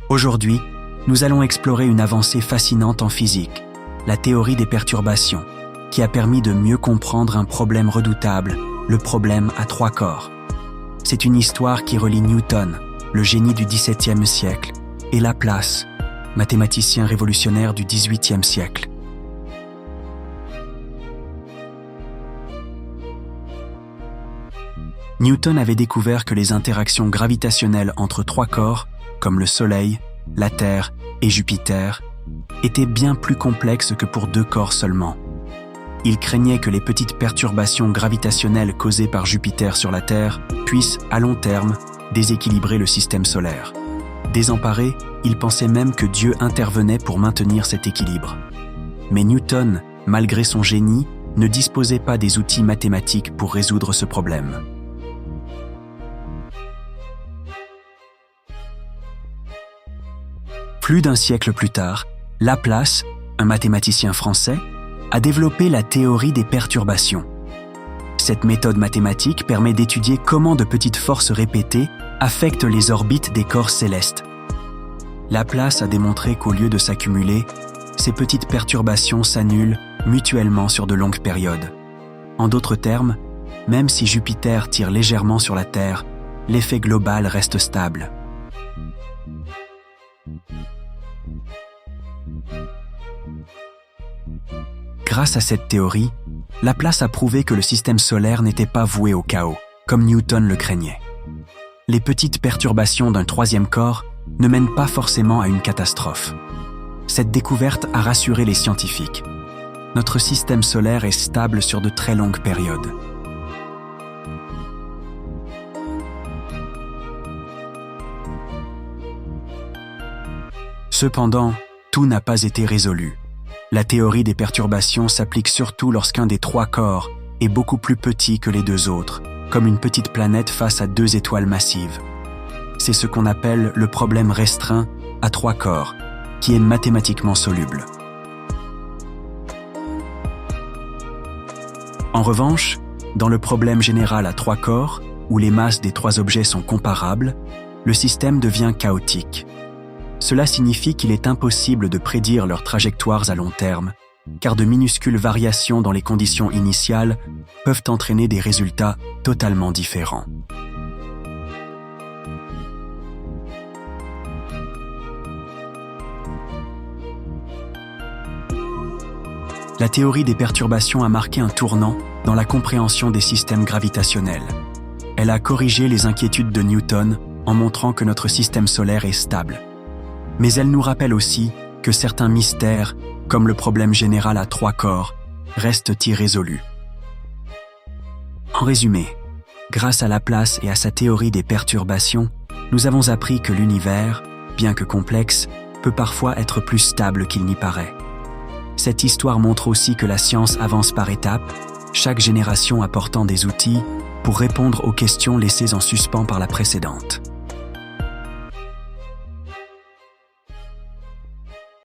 Aujourd'hui, nous allons explorer une avancée fascinante en physique, la théorie des perturbations, qui a permis de mieux comprendre un problème redoutable, le problème à trois corps. C'est une histoire qui relie Newton, le génie du XVIIe siècle, et Laplace, mathématicien révolutionnaire du XVIIIe siècle. Newton avait découvert que les interactions gravitationnelles entre trois corps, comme le Soleil, la Terre et Jupiter, étaient bien plus complexes que pour deux corps seulement. Il craignait que les petites perturbations gravitationnelles causées par Jupiter sur la Terre puissent, à long terme, déséquilibrer le système solaire. Désemparé, il pensait même que Dieu intervenait pour maintenir cet équilibre. Mais Newton, malgré son génie, ne disposait pas des outils mathématiques pour résoudre ce problème. Plus d'un siècle plus tard, Laplace, un mathématicien français, a développé la théorie des perturbations. Cette méthode mathématique permet d'étudier comment de petites forces répétées affectent les orbites des corps célestes. Laplace a démontré qu'au lieu de s'accumuler, ces petites perturbations s'annulent mutuellement sur de longues périodes. En d'autres termes, même si Jupiter tire légèrement sur la Terre, l'effet global reste stable. Grâce à cette théorie, Laplace a prouvé que le système solaire n'était pas voué au chaos, comme Newton le craignait. Les petites perturbations d'un troisième corps ne mènent pas forcément à une catastrophe. Cette découverte a rassuré les scientifiques. Notre système solaire est stable sur de très longues périodes. Cependant, tout n'a pas été résolu. La théorie des perturbations s'applique surtout lorsqu'un des trois corps est beaucoup plus petit que les deux autres, comme une petite planète face à deux étoiles massives. C'est ce qu'on appelle le problème restreint à trois corps, qui est mathématiquement soluble. En revanche, dans le problème général à trois corps, où les masses des trois objets sont comparables, le système devient chaotique. Cela signifie qu'il est impossible de prédire leurs trajectoires à long terme, car de minuscules variations dans les conditions initiales peuvent entraîner des résultats totalement différents. La théorie des perturbations a marqué un tournant dans la compréhension des systèmes gravitationnels. Elle a corrigé les inquiétudes de Newton en montrant que notre système solaire est stable. Mais elle nous rappelle aussi que certains mystères, comme le problème général à trois corps, restent irrésolus. En résumé, grâce à Laplace et à sa théorie des perturbations, nous avons appris que l'univers, bien que complexe, peut parfois être plus stable qu'il n'y paraît. Cette histoire montre aussi que la science avance par étapes, chaque génération apportant des outils pour répondre aux questions laissées en suspens par la précédente.